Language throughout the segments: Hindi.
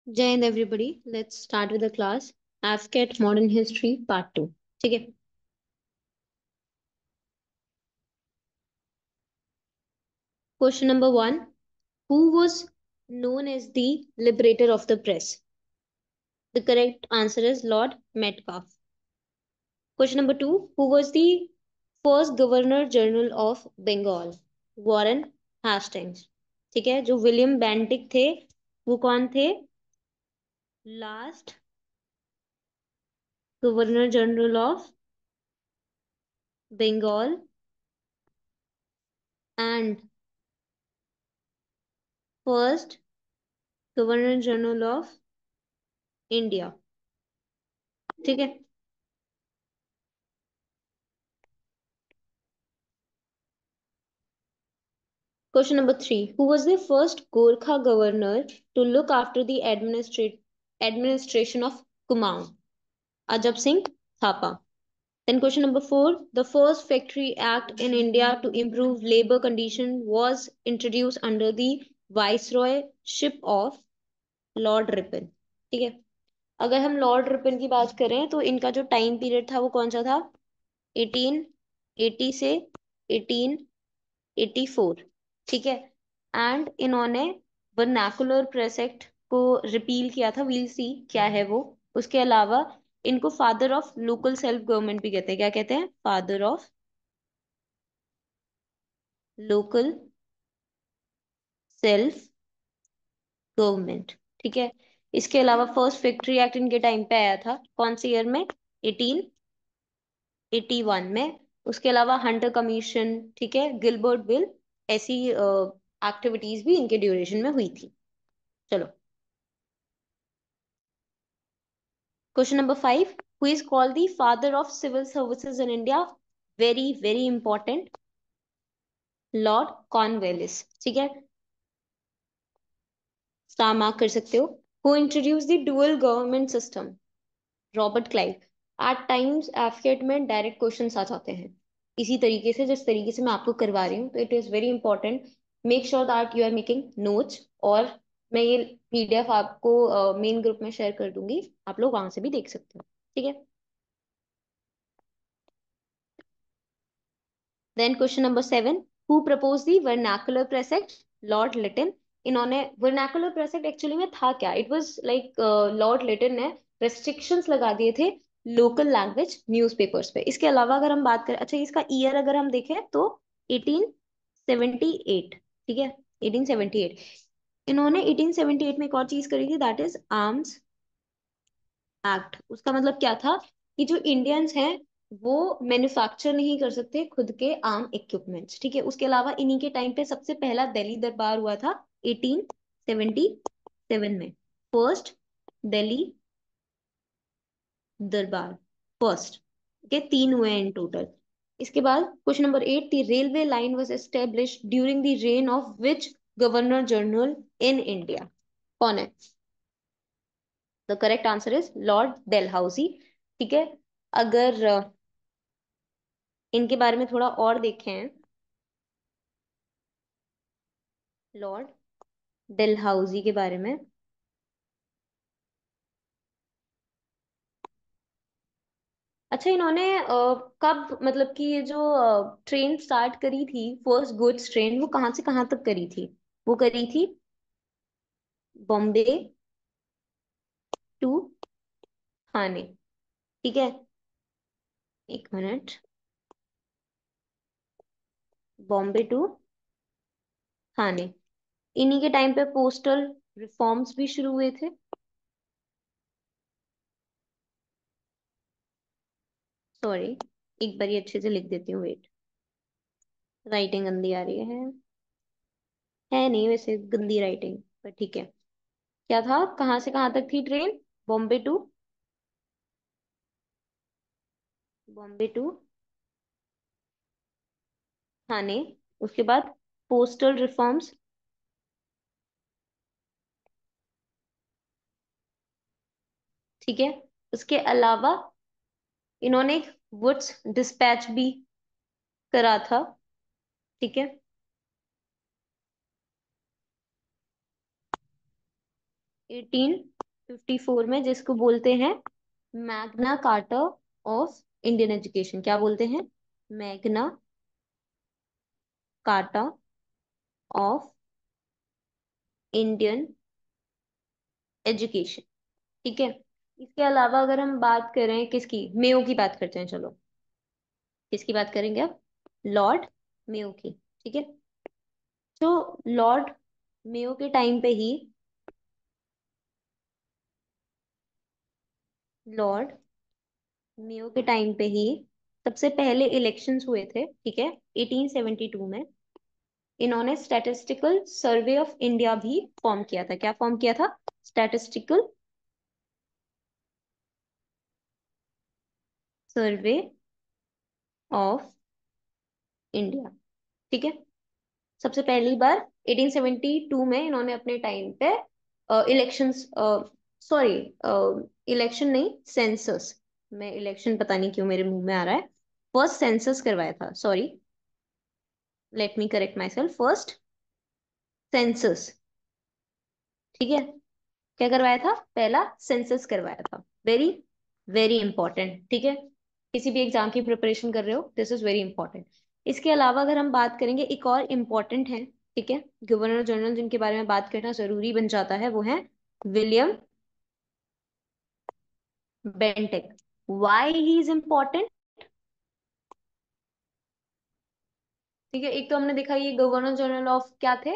जय Hind everybody. Let's start with the class एस्केट मॉडर्न हिस्ट्री पार्ट 2। ठीक है। Question number 1, who was known as the liberator of the press? The correct answer is Lord Metcalfe. Question number 2, who was the first governor general of Bengal? Warren Hastings। ठीक है, जो विलियम बेंटिक थे वो कौन थे? Last governor general of Bengal and first governor general of India. ठीक है। Question number 3, who was the first Gorkha governor to look after the administration of Kumaon? Ajab Singh Thapa। Then question number 4, the first Factory Act in India to improve labor condition was introduced under the viceroyship of Lord Ripon। ठीक है। अगर हम लॉर्ड रिपन की बात करें तो इनका जो टाइम पीरियड था वो कौन सा था? 1880 से 1884। ठीक है। एंड इन्होंने वर्नाकुलर प्रेस एक्ट को रिपील किया था। वील सी क्या है वो। उसके अलावा इनको father of local self government भी कहते हैं। क्या कहते हैं? Father of local self government. ठीक है। इसके अलावा फर्स्ट फैक्ट्री एक्ट इनके टाइम पे आया था कौन से ईयर में? 1881 में। उसके अलावा हंटर कमीशन, ठीक है, गिलबर्ट बिल, ऐसी एक्टिविटीज भी इनके ड्यूरेशन में हुई थी। चलो, question number 5, who is called the father of civil services in India? Very very important, Lord Cornwallis. ठीक है, स्टार मार्क कर सकते हो। Who introduce the dual government system? Robert Clive. At times AFCAT में डायरेक्ट क्वेश्चंस आ जाते हैं इसी तरीके से जिस तरीके से मैं आपको करवा रही हूँ, तो it is very important. Make sure that you are making notes. और मैं ये पीडीएफ आपको मेन ग्रुप में शेयर कर दूंगी, आप लोग वहां से भी देख सकते हो। ठीक है। Then question number 7, who propose the vernacular press act? Lord Lytton. इन्होंने वर्नाकुलर प्रेस एक्ट एक्चुअली में था क्या? It was like Lord Lytton ने रेस्ट्रिक्शंस लगा दिए थे लोकल लैंग्वेज न्यूज़पेपर्स पे। इसके अलावा अगर हम बात करें, अच्छा इसका ईयर अगर हम देखें तो 1878। ठीक है, 1878। इन्होंने 1878 में एक और चीज करी थी, दैट इज आर्म्स एक्ट। उसका मतलब क्या था कि जो इंडियंस हैं वो मैन्युफैक्चर नहीं कर सकते खुद के आर्म इक्विपमेंट्स। ठीक है। उसके अलावा इन्हीं के टाइम पे सबसे पहला दिल्ली दरबार हुआ था 1877 में। फर्स्ट दिल्ली दरबार, फर्स्ट। के तीन हुए हैं इन टोटल। इसके बाद question number 8, the railway line was established during the rain of which governor general in India? कौन है? The correct answer is Lord Dalhousie. ठीक है। अगर इनके बारे में थोड़ा और देखें, लॉर्ड डेलहाउसी के बारे में। अच्छा, इन्होंने कब, मतलब कि ये जो ट्रेन स्टार्ट करी थी, फर्स्ट गुड्स ट्रेन, वो कहाँ से कहाँ तक करी थी? वो करी थी बॉम्बे टू थाने। ठीक है, एक मिनट। बॉम्बे टू थाने। इन्हीं के टाइम पे पोस्टल रिफॉर्म्स भी शुरू हुए थे। सॉरी, एक बार ये अच्छे से लिख देती हूँ, वेट। राइटिंग गंदी आ रही है नहीं वैसे गंदी राइटिंग, पर ठीक है। क्या था, कहाँ से कहाँ तक थी train? Bombay to, Bombay to Thane. उसके बाद पोस्टल रिफॉर्म्स। ठीक है। उसके अलावा इन्होंने वुड्स डिस्पैच भी करा था। ठीक है। 54 में, जिसको बोलते हैं Magna carta of Indian education. क्या बोलते हैं? Magna carta of Indian education. ठीक है। इसके अलावा अगर हम बात करें किसकी, मेयो की बात करते हैं, चलो। किसकी बात करेंगे अब? लॉर्ड मेयो की। ठीक है। तो लॉर्ड मेयो के टाइम पे ही, लॉर्ड मेयो के टाइम पे ही सबसे पहले इलेक्शंस हुए थे। ठीक है। 1872 में इन्होंने स्टैटिस्टिकल सर्वे ऑफ इंडिया भी फॉर्म किया था। क्या फॉर्म किया था? Statistical survey of India. ठीक है। सबसे पहली बार 1872 में इन्होंने अपने टाइम पे इलेक्शंस, सॉरी, इलेक्शन नहीं, सेंसस। मैं इलेक्शन पता नहीं क्यों मेरे मुंह में आ रहा है। फर्स्ट सेंसस करवाया था, sorry, let me correct my self. First census. ठीक है। क्या करवाया था? पहला सेंसस करवाया था। Very very important. ठीक है। किसी भी एग्जाम की प्रिपरेशन कर रहे हो, दिस इज वेरी इंपॉर्टेंट। इसके अलावा अगर हम बात करेंगे, एक और इम्पॉर्टेंट है। ठीक है। गवर्नर जनरल जिनके बारे में बात करना जरूरी बन जाता है, वो है William Bentinck. Why he is important? ठीक है। एक तो हमने देखा ये गवर्नर जनरल ऑफ क्या थे,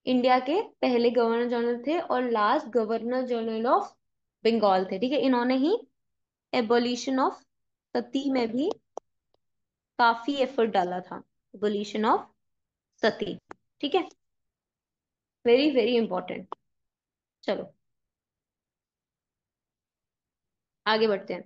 इंडिया के पहले गवर्नर जनरल थे, और last governor general of Bengal थे। ठीक है। इन्होंने ही एबोलिशन ऑफ सती में भी काफी एफर्ट डाला था। Abolition of sati. ठीक है। Very very important. चलो आगे बढ़ते हैं।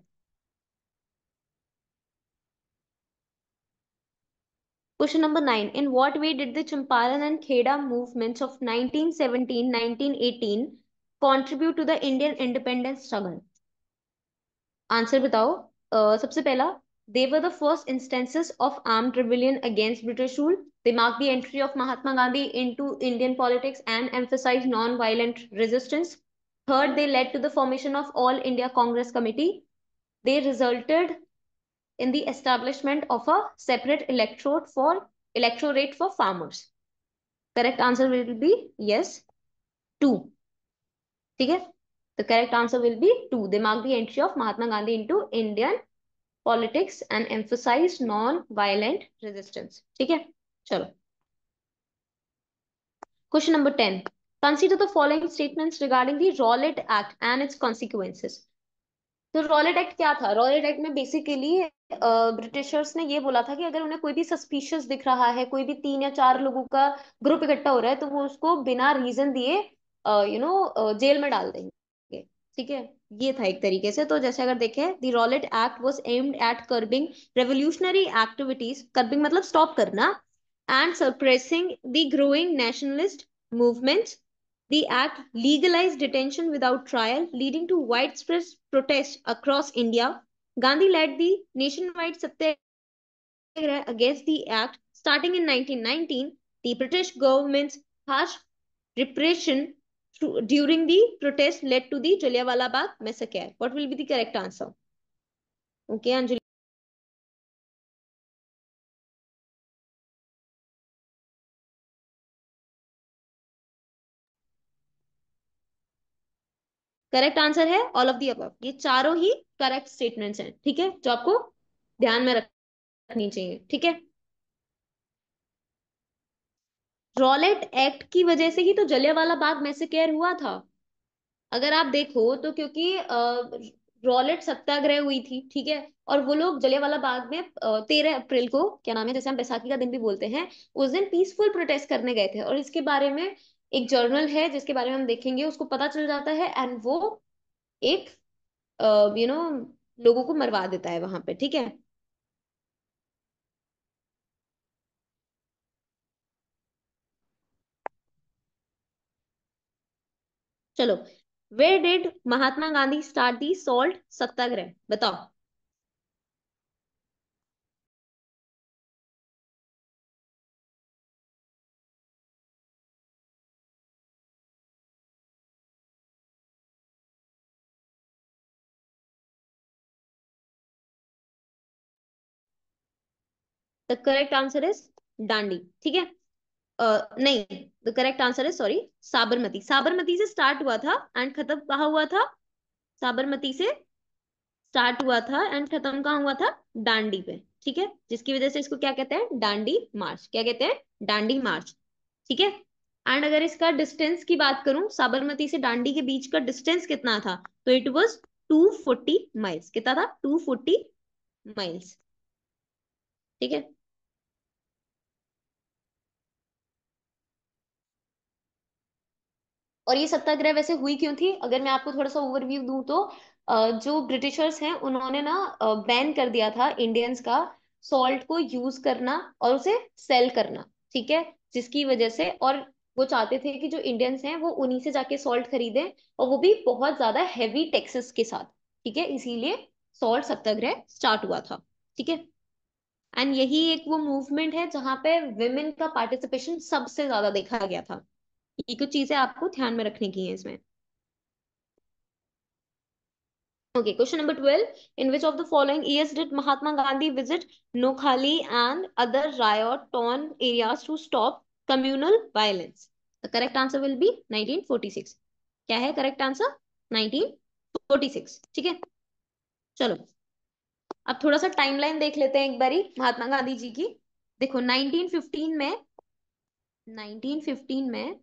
Question number 9, in what way did the Champaran and Kheda movements of 1917 1918 contribute to the Indian independence struggle? Answer बताओ। सबसे पहला, they were the first instances of armed rebellion against British rule. They marked the entry of Mahatma Gandhi into Indian politics and emphasized non-violent resistance. Third, they led to the formation of All India Congress Committee. They resulted in the establishment of a separate electorate for farmers. Correct answer will be yes, two. ठीक है। The correct answer will be two. They marked the entry of Mahatma Gandhi into Indian politics and emphasized non-violent resistance. ठीक है। चलो question number 10, consider the following statements regarding the Rowlatt Act and its consequences. तो रॉलेट एक्ट क्या था? रॉलेट एक्ट में बेसिकली ब्रिटिशर्स ने ये बोला था कि अगर उन्हें कोई भी सस्पिशियस दिख रहा है, कोई भी 3 या 4 लोगों का ग्रुप इकट्ठा हो रहा है, तो वो उसको बिना रीजन दिए जेल में डाल देंगे। ठीक है। ये था एक तरीके से। तो जैसे अगर देखें, the Rowlatt act was aimed at curbing revolutionary activities, curbing मतलब स्टॉप करना, and suppressing the growing nationalist movements. The act legalized detention without trial, leading to widespread protests across India. Gandhi led the nationwide satyagraha against the act. Starting in 1919, the British government's harsh repression during the protest led to the Jallianwala Bagh massacre. What will be the correct answer? Okay, Anjali. Correct answer है ऑल ऑफ दी अबव। ये चारों ही करेक्ट स्टेटमेंट्स हैं। ठीक है, जो आपको ध्यान में रखनी चाहिए। ठीक है। रॉलेट एक्ट की वजह से ही तो जलियांवाला बाग मैसेकेयर हुआ था। अगर आप देखो तो, क्योंकि रॉलेट सत्याग्रह हुई थी। ठीक है। और वो लोग जलियांवाला बाग में 13 अप्रैल को, क्या नाम है, जैसे हम बैसाखी का दिन भी बोलते हैं, उस दिन पीसफुल प्रोटेस्ट करने गए थे। और इसके बारे में एक जर्नल है जिसके बारे में हम देखेंगे, उसको पता चल जाता है, एंड वो एक यू नो लोगों को मरवा देता है वहां पे। ठीक है। चलो, where did Mahatma Gandhi start the salt Satyagraha? बताओ। The correct answer is Dandi, ठीक है। नहीं, the correct answer is, sorry, Sabarmati. Sabarmati से स्टार्ट हुआ था एंड खत्म कहाँ हुआ था? साबरमती से स्टार्ट हुआ था एंड खत्म कहाँ हुआ था? दांडी पे, ठीक है। जिसकी वजह से इसको क्या कहते हैं? दांडी मार्च। क्या कहते हैं? दांडी मार्च, ठीक है। एंड अगर इसका डिस्टेंस की बात करूं, साबरमती से दांडी के बीच का डिस्टेंस कितना था? तो इट वाज 240 माइल्स। कितना था? 240 माइल्स, ठीक है। और ये सत्याग्रह वैसे हुई क्यों थी? अगर मैं आपको थोड़ा सा ओवरव्यू दूं तो जो ब्रिटिशर्स हैं उन्होंने ना बैन कर दिया था इंडियंस का सॉल्ट को यूज करना और उसे सेल करना, ठीक है। जिसकी वजह से, और वो चाहते थे कि जो इंडियंस हैं वो उन्हीं से जाके सॉल्ट खरीदें, और वो भी बहुत ज्यादा हैवी टैक्सेस के साथ, ठीक है। इसीलिए सॉल्ट सत्याग्रह स्टार्ट हुआ था, ठीक है। एंड यही एक वो मूवमेंट है जहां पे विमेन का पार्टिसिपेशन सबसे ज्यादा देखा गया था। ये कुछ चीजें आपको ध्यान में रखने की है इसमें। Okay, question number 12. In which of the following years did Mahatma Gandhi visit Noakhali and other riot-torn areas to stop communal violence? The correct answer will be 1946. क्या है correct answer? 1946, ठीक है। चलो, अब थोड़ा सा टाइमलाइन देख लेते हैं एक बारी महात्मा गांधी जी की। देखो 1915 में, 1915 में,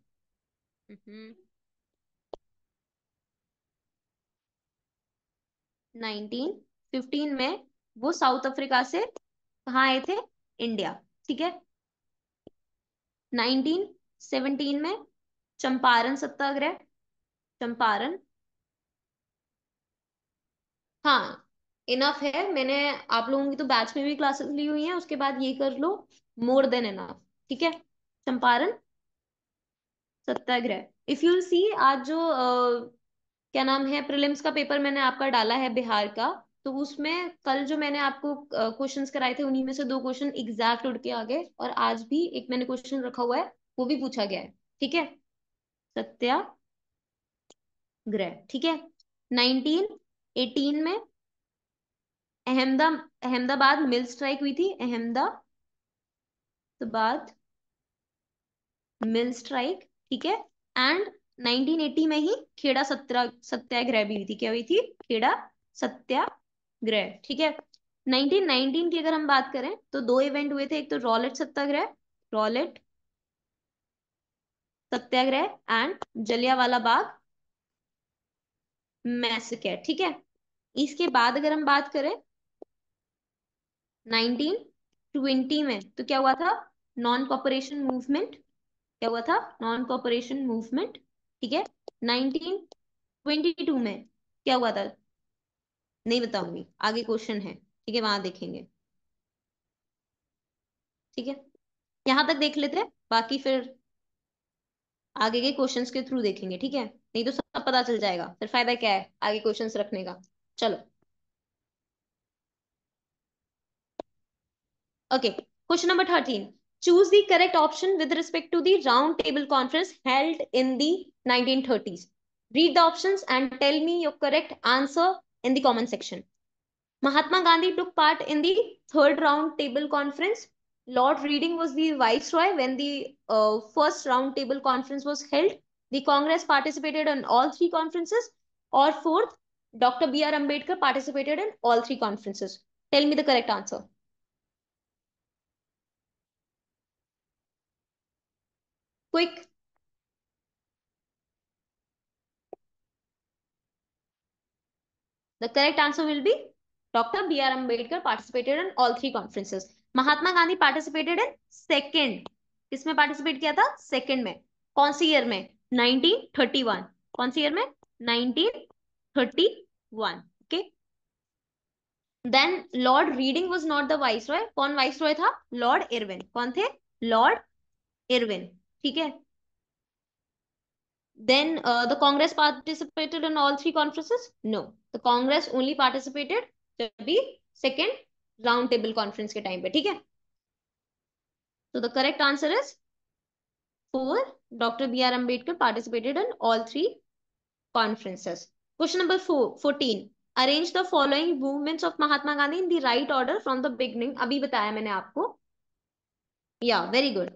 1915 में वो साउथ अफ्रीका से कहाँ आए थे? इंडिया, ठीक है। 1917 में चंपारण सत्याग्रह, चंपारण। हाँ, इनफ है, मैंने आप लोगों की तो बैच में भी क्लासेस ली हुई हैं, उसके बाद ये कर लो, मोर देन इनफ, ठीक है। चंपारण सत्याग्रह। इफ यू सी, आज जो क्या नाम है, प्रीलिम्स का पेपर मैंने आपका डाला है बिहार का, तो उसमें कल जो मैंने आपको क्वेश्चंस कराए थे उन्हीं में से दो क्वेश्चन एग्जैक्ट उड़ के आ गए, और आज भी एक मैंने क्वेश्चन रखा हुआ है, वो भी पूछा गया है, ठीक है। सत्याग्रह, ठीक है। 1918 में अहमदाबाद मिल स्ट्राइक हुई थी, अहमदाबाद मिल स्ट्राइक, ठीक है। एंड 1980 में ही खेड़ा सत्याग्रह भी हुई थी। क्या हुई थी? खेड़ा सत्याग्रह, ठीक है। 1919 की अगर हम बात करें तो दो इवेंट हुए थे, एक तो Rowlatt Satyagraha, Rowlatt Satyagraha and Jallianwala Bagh massacre, ठीक है। इसके बाद अगर हम बात करें 1920 में, तो क्या हुआ था? Non cooperation movement. क्या हुआ था? नॉन कॉपरेशन मूवमेंट, ठीक है। 1922 में क्या हुआ था? नहीं बताऊंगी, आगे क्वेश्चन है, ठीक है, वहां देखेंगे, ठीक है। यहां तक देख लेते हैं, बाकी फिर आगे के क्वेश्चंस के थ्रू देखेंगे, ठीक है। नहीं तो सब पता चल जाएगा, फिर फायदा क्या है आगे क्वेश्चंस रखने का। चलो, okay. Question number 13. Choose the correct option with respect to the round table conference held in the 1930s. Read the options and tell me your correct answer in the comment section. Mahatma Gandhi took part in the third round table conference. Lord Reading was the viceroy when the first round table conference was held. The Congress participated in all three conferences. Or fourth, Dr. B.R. Ambedkar participated in all three conferences. Tell me the correct answer. Quick. The correct answer will be Dr. B.R. Ambedkar participated in all three conferences. Mahatma Gandhi participated in second. किसमें participate किया था? Second में. कौन सी year में? 1931. कौन सी year में? 1931. Okay. Then Lord Reading was not the viceroy. कौन viceroy था? Lord Irwin. कौन थे? Lord Irwin. ठीक है. Then the Congress participated in all three conferences? No. The Congress only participated जब भी second round table conference के time पे, ठीक है. So the correct answer is 4. Dr. B.R. Ambedkar participated in all three conferences. Question number 14. Arrange the following movements of Mahatma Gandhi in the right order from the beginning. अभी बताया मैंने आपको. या very good.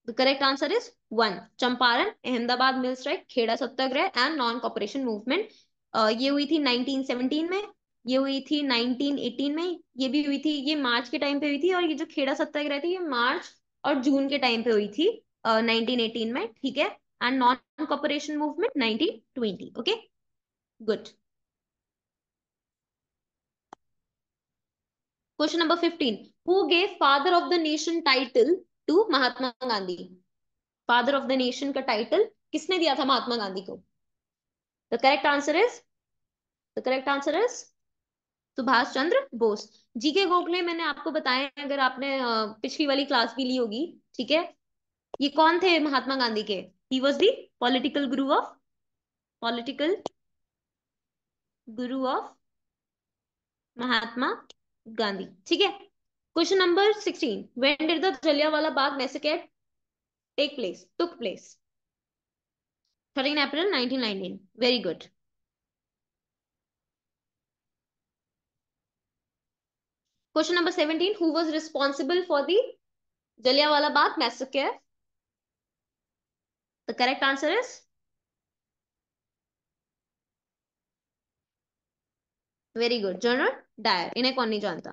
The correct answer is one. Champaran, Ahmedabad mill strike, Kheda satyagraha and non cooperation movement. ये हुई थी 1917 में, ये हुई थी 1918 में, ये भी हुई थी, ये मार्च के टाइम पे हुई थी, और ये जो खेड़ा सत्याग्रह थी ये मार्च और जून के टाइम पे हुई थी 1918 में. ठीक है. And non cooperation movement 1920. Okay, good. Question number 15. Who gave father of the nation title to Mahatma Gandhi? Father of the nation का टाइटल किसने दिया था महात्मा गांधी को? The correct answer is, the correct answer is Subhash Chandra Bose. GK Gokhale मैंने आपको बताया, अगर आपने पिछली वाली क्लास भी ली होगी. ठीक है. ये कौन थे महात्मा गांधी के? He was the political guru of, political guru of Mahatma Gandhi. ठीक है. Question number 16. When did the Jallianwala Bagh massacre take place, took place? 13 April 1919. Very good. Question number 17. Who was responsible for the Jallianwala Bagh massacre? The correct answer is very good, general Dyer. इन्हें कौन नहीं जानता?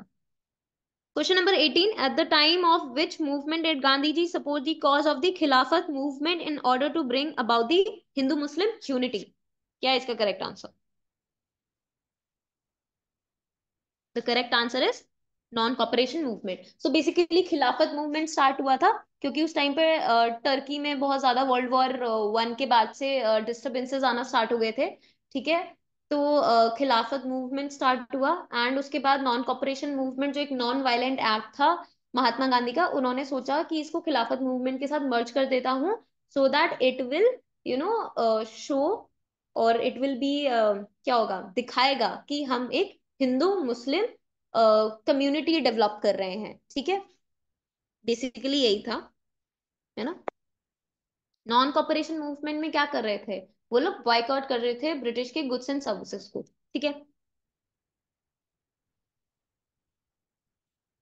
Question number 18. At the time of which movement did Gandhi ji suppose the cause of the Khilafat movement in order to bring about the Hindu Muslim unity? क्या है इसका correct answer? The correct answer is non cooperation movement. So basically Khilafat movement start हुआ था क्योंकि उस टाइम पे टर्की में बहुत ज्यादा वर्ल्ड वॉर 1 के बाद से डिस्टरबेंसेस आना स्टार्ट हो गए थे. ठीक है. तो खिलाफत मूवमेंट स्टार्ट हुआ, एंड उसके बाद नॉन कॉपरेशन मूवमेंट जो एक नॉन वायलेंट एक्ट था महात्मा गांधी का, उन्होंने सोचा कि इसको खिलाफत मूवमेंट के साथ मर्ज कर देता हूँ, so that it will show, और इट विल बी क्या होगा, दिखाएगा कि हम एक हिंदू मुस्लिम कम्युनिटी डेवलप कर रहे हैं. ठीक है. बेसिकली यही था, है ना. नॉन कॉपरेशन मूवमेंट में क्या कर रहे थे? वो लोग बॉयकॉट कर रहे थे ब्रिटिश के गुड्स एंड सर्विसेज को. ठीक है.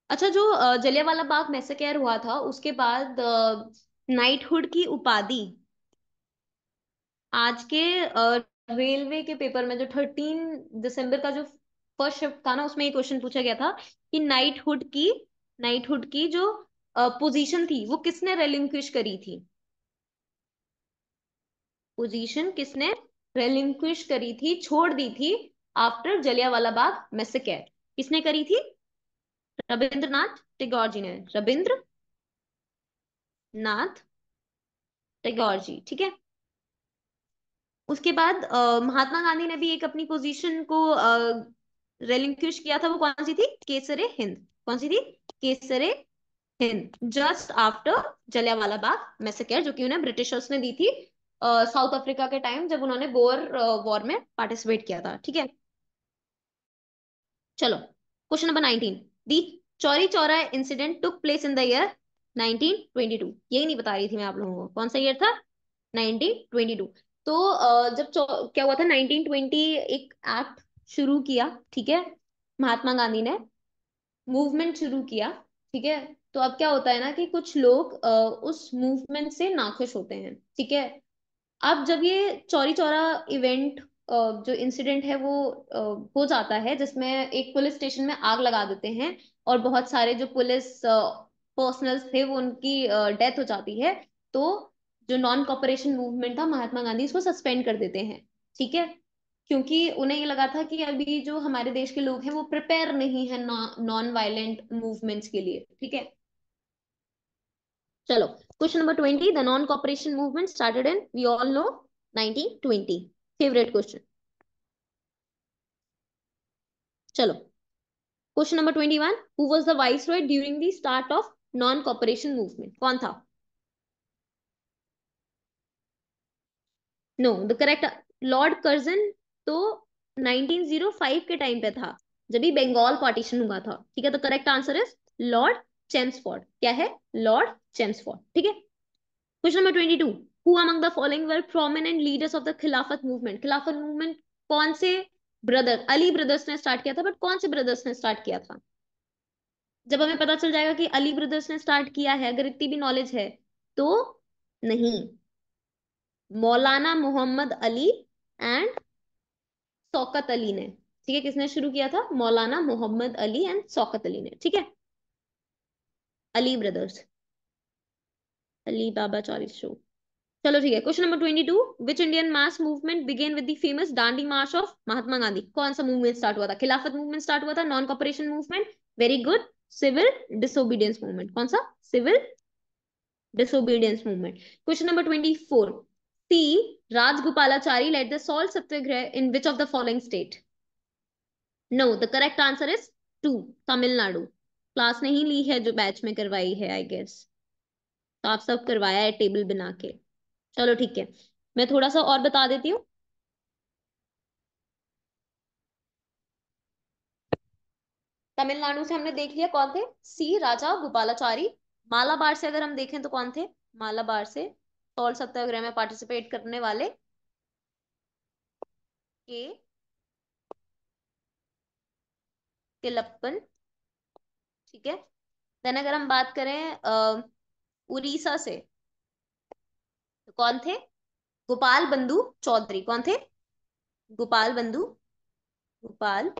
अच्छा, जो जलियांवाला बाग मैसेकर हुआ था उसके बाद नाइटहुड की उपाधि आज के रेलवे के पेपर में जो 13 दिसंबर का जो फर्स्ट शिफ्ट था ना, उसमें ये क्वेश्चन पूछा गया था कि नाइटहुड की जो पोजीशन थी वो किसने रेलिंक्विश करी थी? पोजीशन किसने रेलिंक्विश करी थी, छोड़ दी थी आफ्टर जलियांवाला बाग मैसेकर? किसने करी थी? रविंद्रनाथ टैगोर जी ने. रविंद्र नाथ टैगोर जी. ठीक है. उसके बाद महात्मा गांधी ने भी एक अपनी पोजीशन को रेलिंक्विश किया था. वो कौन सी थी? केसरे हिंद. कौन सी थी? Kesare Hind. Just after Jallianwala Bagh massacre, जो कि उन्हें ब्रिटिशर्स ने दी थी साउथ अफ्रीका के टाइम, जब उन्होंने बोर वॉर में पार्टिसिपेट किया था. ठीक है. चलो, question number 19. The Chauri Chaura incident took place in the year 1922. यही नहीं बता रही थी मैं आप लोगों को, कौन सा ईयर था? 1922. तो जब क्या हुआ था, 1920 एक एक्ट शुरू किया. ठीक है. महात्मा गांधी ने मूवमेंट शुरू किया. ठीक है. तो अब क्या होता है ना कि कुछ लोग उस मूवमेंट से नाखुश होते हैं. ठीक है. अब जब ये चौरी चौरा इवेंट, जो इंसिडेंट है वो हो जाता है, जिसमें एक पुलिस स्टेशन में आग लगा देते हैं और बहुत सारे जो पुलिस पर्सनल्स थे वो उनकी डेथ हो जाती है. तो जो नॉन कॉपरेशन मूवमेंट था, महात्मा गांधी इसको सस्पेंड कर देते हैं. ठीक है. क्योंकि उन्हें ये लगा था कि अभी जो हमारे देश के लोग हैं वो प्रिपेयर नहीं है नॉन वायलेंट मूवमेंट्स के लिए. ठीक है. चलो, question number 20. The non cooperation movement started in, we all know, 1920. Favourite question. चलो, question number 21. Who was the viceroy during the start of non cooperation movement? कौन था? No, the correct, Lord Curzon तो 1905 के टाइम पे था, जब भी बंगाल पार्टीशन हुआ था. ठीक है. तो correct answer is Lord Chelmsford. क्या है? Lord Chelmsford. ठीक है. Question number 22. Who among the following were prominent leaders of the Khilafat movement? खिलाफत मूवमेंट कौन से ब्रदर, अली ब्रदर्स ने स्टार्ट किया था, बट कौन से ब्रदर्स ने स्टार्ट किया था? जब हमें पता चल जाएगा कि अली ब्रदर्स ने स्टार्ट किया है, अगर इतनी भी नॉलेज है तो नहीं, मौलाना मोहम्मद अली एंड शौकत अली ने। ठीक है, किसने शुरू किया था? मौलाना मोहम्मद अली एंड शौकत अली ने। ठीक है, अली ब्रदर्स, अली बाबा चालीस शो। चलो ठीक है, question number 22, which Indian mass movement began with the famous Dandi march of Mahatma Gandhi? कौन सा मूवमेंट स्टार्ट हुआ था? खिलाफत मूवमेंट स्टार्ट हुआ था, non cooperation movement, very good, civil disobedience movement. कौन सा? Civil disobedience movement. Question number 24. C. Rajgopalachari led the salt satyagraha in which of the following state? No, the correct answer is 2. Tamil Nadu. Class नहीं ली है जो बैच में करवाई है, आई गेस तो आप सब करवाया है टेबल बना के। चलो ठीक है, मैं थोड़ा सा और बता देती हूँ। तमिलनाडु से हमने देख लिया कौन थे, सी राजा गोपालाचारी। मालाबार से अगर हम देखें तो कौन थे? मालाबार से सॉल्ट सत्याग्रह में पार्टिसिपेट करने वाले के तिलप्पन। ठीक है, देन अगर हम बात करें उड़ीसा से तो कौन थे? गोपाल बंधु चौधरी। कौन थे? गोपाल बंधु, गोपाल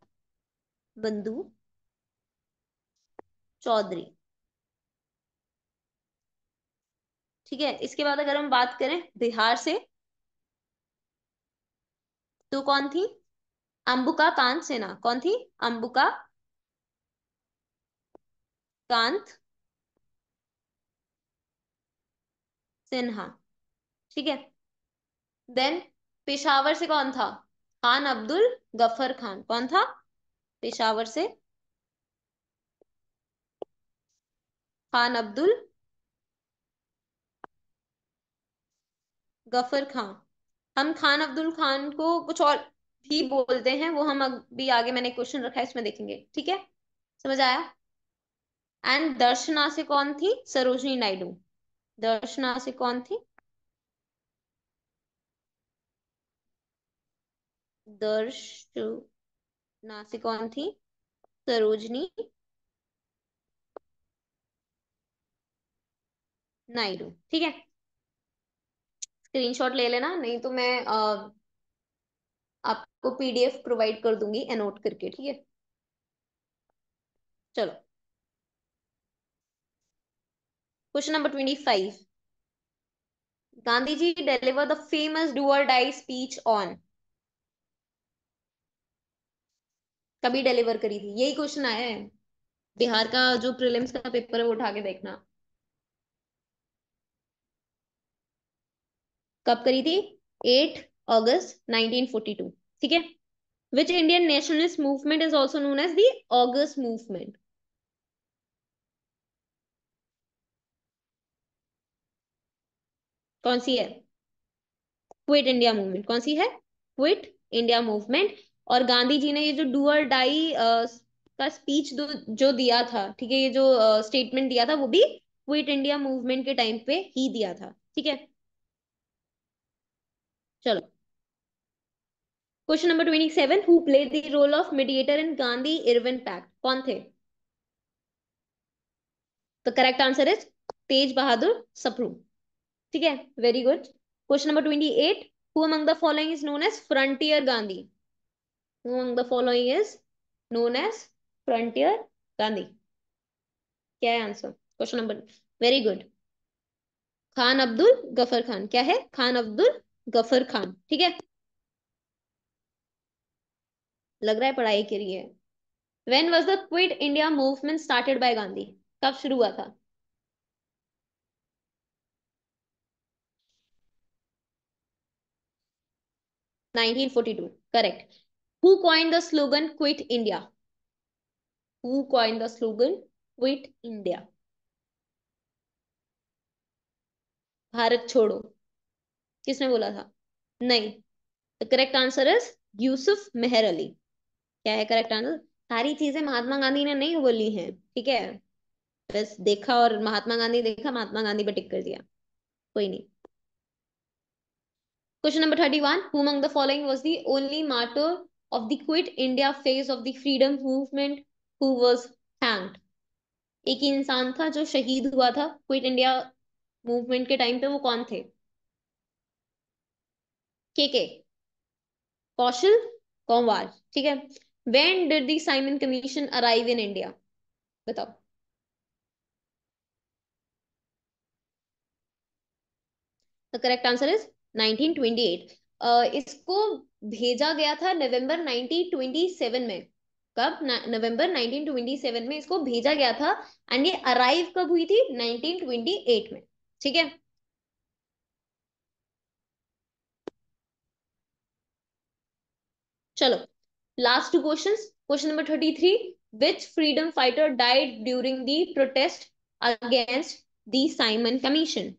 बंधु चौधरी। ठीक है, इसके बाद अगर हम बात करें बिहार से तो कौन थी? अंबुका कांत सिन्हा। कौन थी? अंबुका कांत सिन्हा। ठीक है, देन पेशावर से कौन था? खान अब्दुल गफर खान। कौन था पेशावर से? खान अब्दुल गफर खान। हम खान अब्दुल खान को कुछ और भी बोलते हैं, वो हम अभी आगे मैंने क्वेश्चन रखा है इसमें देखेंगे। ठीक है, समझ आया? एंड दर्शना से कौन थी? सरोजनी नायडू। दर्शना से कौन थी? दर्शना से कौन थी? सरोजनी नायडू। ठीक है, स्क्रीनशॉट ले लेना, नहीं तो मैं आपको पीडीएफ प्रोवाइड कर दूंगी नोट करके। ठीक है, चलो question number 25। Gandhi ji deliver the famous do or die speech on? कभी डिलीवर करी थी? यही क्वेश्चन आया है बिहार का, जो प्रीलिम्स का पेपर है वो उठा के देखना। कब करी थी? 8 अगस्त 1942। ठीक है, which Indian nationalist movement is also known as the August movement? कौन सी है? Quit India movement. कौन सी है? Quit India movement. और गांधी जी ने ये जो डू और डाई का स्पीच जो दिया था, ठीक है, ये जो स्टेटमेंट दिया था वो भी क्विट इंडिया मूवमेंट के टाइम पे ही दिया था। ठीक है, चलो question number 27। Who played the role of mediator in Gandhi Irwin pact? कौन थे? The correct answer is Tej Bahadur Sapru. ठीक है, very good. Question number 28। Who among the following is known as frontier Gandhi? Who among the following is known as Frontier Gandhi? क्या है answer? Question number, very good, Khan Abdul Gruffudd Khan. क्या है? खान अब्दुल गफर खान। ठीक है, लग रहा है पढ़ाई के लिए। When was the Quit India movement started by Gandhi? कब शुरू हुआ था? 1942, correct. Who coined the slogan Quit India? Who coined the slogan Quit India? भारत छोड़ो, किसने बोला था? नहीं, the correct answer is Yusuf Meher Ali. क्या है करेक्ट आंसर? सारी चीजें महात्मा गांधी ने नहीं बोली हैं। ठीक है, बस देखा और महात्मा गांधी देखा, महात्मा गांधी पे टिक कर दिया, कोई नहीं। Question number 31। Who among the following was the only martyr of the quit India phase of the freedom movement who was hanged? एक ही इंसान था जो शहीद हुआ था क्विट इंडिया मूवमेंट के टाइम पे, वो कौन थे? के कौशल कोमवार, ठीक है। When did the Simon commission arrive in India? बताओ। The correct answer is 1928। इसको भेजा गया था नवंबर 1927 में। कब? नवंबर 1927 में इसको भेजा गया था। एंड ये अराइव कब हुई थी? 1928 में, ठीक है। चलो, last two questions. Question number 33, which freedom fighter died during the protest against the Simon commission?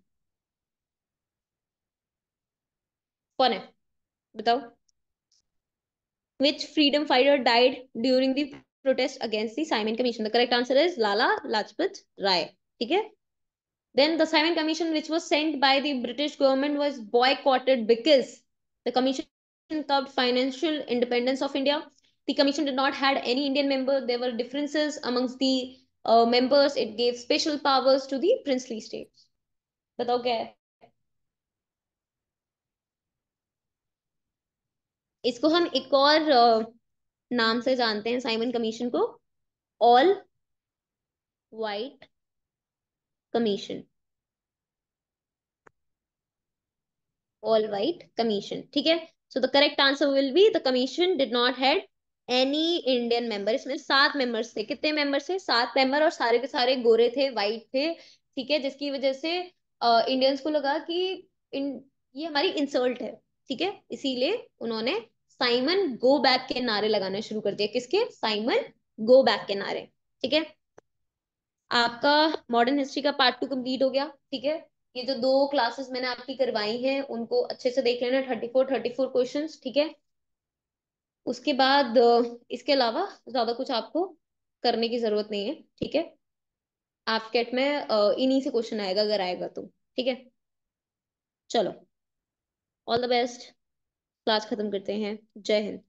कौन है? बताओ। Which freedom fighter died during the protest against the Simon Commission? The correct answer is Lala Lajpat Rai. ठीक है? Then the Simon Commission, which was sent by the British government, was boycotted because the commission curbed financial independence of India. The commission did not had any Indian member. There were differences amongst the members. It gave special powers to the princely states. बताओ क्या है? इसको हम एक और नाम से जानते हैं साइमन कमीशन को, all white commission. All white commission, ठीक है। So the correct answer will be the commission did not had any Indian member. इसमें 7 मेंबर्स थे। कितने मेंबर्स थे? 7 मेंबर, और सारे के सारे गोरे थे, वाइट थे, ठीक है। जिसकी वजह से इंडियंस को लगा कि इन ये हमारी इंसल्ट है, ठीक है। इसीलिए उन्होंने साइमन गो बैक के नारे लगाना शुरू कर दिए। किसके? साइमन गो बैक के नारे, ठीक है। आपका मॉडर्न हिस्ट्री का पार्ट 2 कंप्लीट हो गया, ठीक है। ये जो 2 क्लासेस मैंने आपकी करवाई हैं उनको अच्छे से देख लेना, 34 क्वेश्चंस, ठीक है। उसके बाद इसके अलावा ज्यादा कुछ आपको करने की जरूरत नहीं है, ठीक है। आप कैट में इन्हीं से क्वेश्चन आएगा अगर आएगा तो, ठीक है। चलो, ऑल द बेस्ट। क्लास खत्म करते हैं। जय हिंद।